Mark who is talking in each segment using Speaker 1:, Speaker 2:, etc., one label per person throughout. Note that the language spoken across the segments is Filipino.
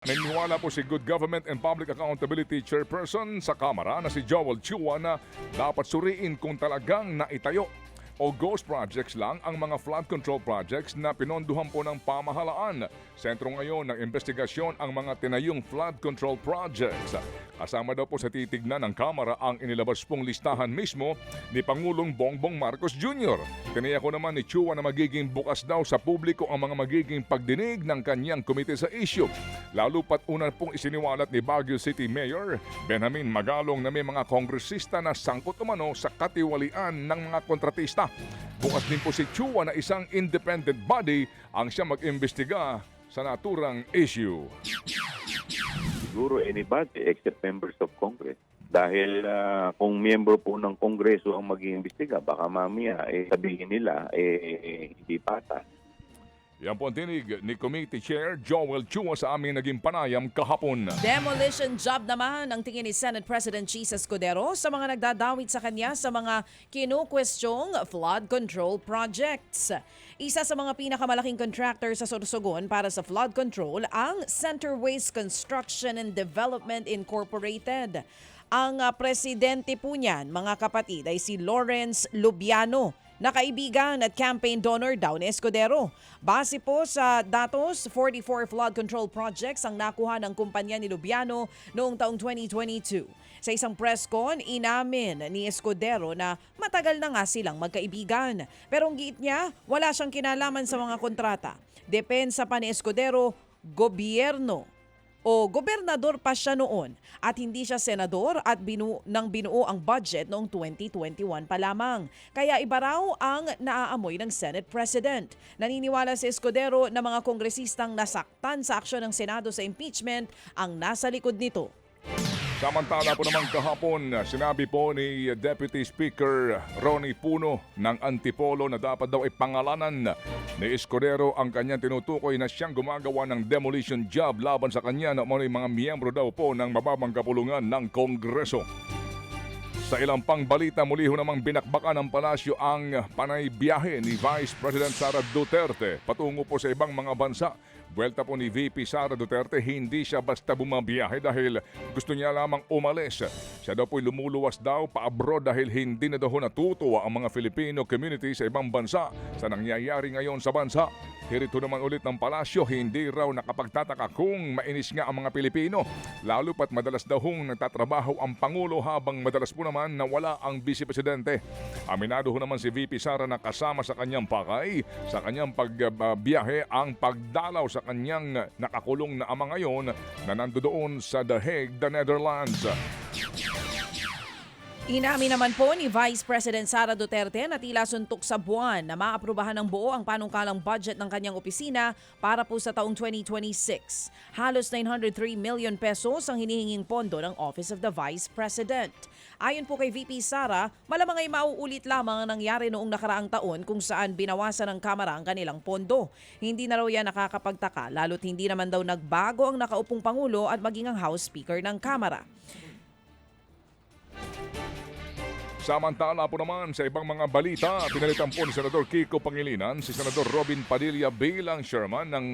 Speaker 1: Naniniwala po si Good Government and Public Accountability Chairperson sa Kamara na si Chua na dapat suriin kung talagang naitayo o ghost projects lang ang mga flood control projects na pinondohan po ng pamahalaan. Sentro ngayon ng investigasyon ang mga tinayong flood control projects. Kasama daw po sa titignan ng Kamara ang inilabas pong listahan mismo ni Pangulong Bongbong Marcos Jr. Tiniyak ko naman ni Chua na magiging bukas daw sa publiko ang mga magiging pagdinig ng kanyang komite sa issue. Lalo pat una pong isiniwalat ni Baguio City Mayor Benjamin Magalong na may mga kongresista na sangkot umano sa katiwalian ng mga kontratista. Bukas din po si Chua na isang independent body ang siya mag-imbestiga sa naturang issue.
Speaker 2: Siguro anybody except members of Congress. Dahil kung miyembro po ng Kongreso ang mag-iimbestiga, baka mamaya sabihin nila hindi patas.
Speaker 1: Yan po ang tinig ni Committee Chair Joel Chua sa aming naging panayam kahapon.
Speaker 3: Demolition job naman ang tingin ni Senate President Escudero sa mga nagdadawit sa kanya sa mga kinukwestyong flood control projects. Isa sa mga pinakamalaking contractor sa Sorsogon para sa flood control ang Centerways Construction and Development Incorporated. Ang presidente po niyan, mga kapatid, ay si Lawrence Lubiano, na kaibigan at campaign donor daw ni Escudero. Base po sa datos, 44 flood control projects ang nakuha ng kumpanya ni Lubiano noong taong 2022. Sa isang press con, inamin ni Escudero na matagal na nga silang magkaibigan. Pero ang giit niya, wala siyang kinalaman sa mga kontrata. Depensa pa ni Escudero, gobyerno o gobernador pa siya noon at hindi siya senador at binuo ang budget noong 2021 pa lamang. Kaya iba raw ang naaamoy ng Senate President. Naniniwala si Escudero na mga kongresistang nasaktan sa aksyon ng Senado sa impeachment ang nasa likod nito.
Speaker 1: Samantala po naman kahapon, sinabi po ni Deputy Speaker Ronnie Puno ng Antipolo na dapat daw ipangalanan ni Escudero ang kanyang tinutukoy na siyang gumagawa ng demolition job laban sa kanya na mga miyembro daw po ng mababang kapulungan ng Kongreso. Sa ilang pang balita, muli ho namang binakbakan ng Palasyo ang panay biyahe ni Vice President Sara Duterte patungo po sa ibang mga bansa. Buwelta po ni VP Sara Duterte, hindi siya basta bumabiyahe dahil gusto niya lamang umalis. Siya daw po'y lumuluwas daw pa-abroad dahil hindi na daw natutuwa ang mga Filipino community sa ibang bansa sa nangyayari ngayon sa bansa. Hirito naman ulit ng Palasyo, hindi raw nakapagtataka kung mainis nga ang mga Pilipino. Lalo pat madalas daw nagtatrabaho ang Pangulo habang madalas po naman nawala ang Vice Presidente. Aminado ho naman si VP Sara na kasama sa kanyang pakay, sa kanyang pagbiyahe ang pagdalaw sa kanyang nakakulong na ama ngayon na nandoon sa The Hague, the Netherlands.
Speaker 3: Inamin naman po ni Vice President Sara Duterte na tila suntok sa buwan na maaprubahan ng buo ang panukalang budget ng kanyang opisina para po sa taong 2026. Halos 903 million pesos ang hinihinging pondo ng Office of the Vice President. Ayon po kay VP Sara, malamang ay mauulit lamang ang nangyari noong nakaraang taon kung saan binawasan ng Kamara ang kanilang pondo. Hindi na raw yan nakakapagtaka lalo't hindi naman daw nagbago ang nakaupong Pangulo at maging ang House Speaker ng Kamara.
Speaker 1: Samantala po naman sa ibang mga balita, pinalitan po ni Senador Kiko Pangilinan si Senador Robin Padilla bilang chairman ng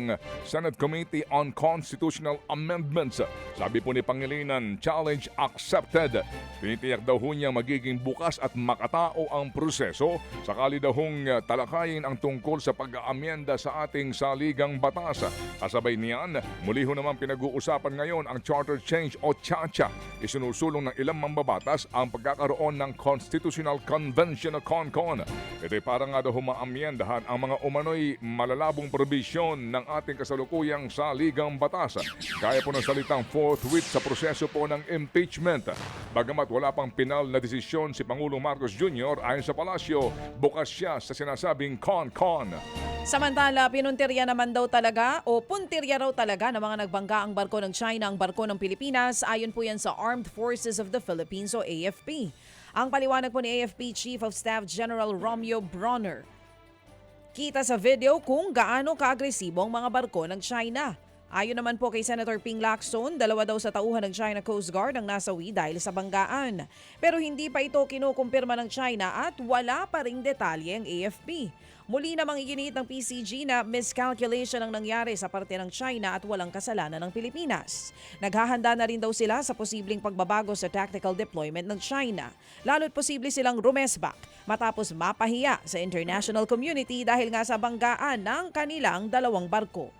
Speaker 1: Senate Committee on Constitutional Amendments. Sabi po ni Pangilinan, challenge accepted. Tinitiyak daw niyang magiging bukas at makatao ang proseso sakali daw talakayin ang tungkol sa pag-aamyenda sa ating saligang batas. Kasabay niyan, muli ho naman pinag-uusapan ngayon ang charter change o CHA. Isinusulong ng ilang mambabatas ang pagkakaroon ng Constitutional Convention o CONCON. Ito'y parang nga daw humaamyendahan ang mga umano'y malalabong probisyon ng ating kasalukuyang saligang batas. Gaya po ng salitang forthwith sa proseso po ng impeachment. Bagamat wala pang pinal na desisyon si Pangulong Marcos Jr. ayon sa Palasyo, bukas siya sa sinasabing CONCON.
Speaker 3: Samantala, pinuntirya naman daw talaga o puntirya raw talaga ng mga nagbangga ang barko ng China ang barko ng Pilipinas ayon po yan sa Armed Forces of the Philippines o AFP. Ang paliwanag po ni AFP Chief of Staff General Romeo Bronner. Kita sa video kung gaano kaagresibo ang mga barko ng China. Ayon naman po kay Senator Ping Lacson, 2 daw sa tauhan ng China Coast Guard ang nasawi dahil sa banggaan. Pero hindi pa ito kinukumpirma ng China at wala pa ring detalye ang AFP. Muli namang iginiit ng PCG na miscalculation ang nangyari sa parte ng China at walang kasalanan ng Pilipinas. Naghahanda na rin daw sila sa posibleng pagbabago sa tactical deployment ng China. Lalo't posible silang rumesbak matapos mapahiya sa international community dahil nga sa banggaan ng kanilang dalawang barko.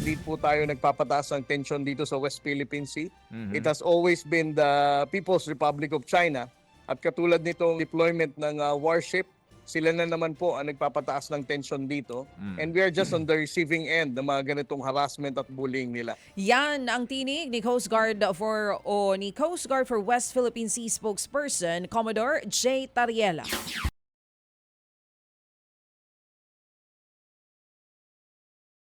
Speaker 4: Hindi po tayo nagpapataas ng tension dito sa West Philippine Sea. It has always been the People's Republic of China. At katulad nitong deployment ng warship, sila na naman po ang nagpapataas ng tension dito. And we are just on the receiving end ng mga ganitong harassment at bullying nila.
Speaker 3: Yan ang tinig ni Coast Guard for West Philippine Sea spokesperson Commodore J. Tariela.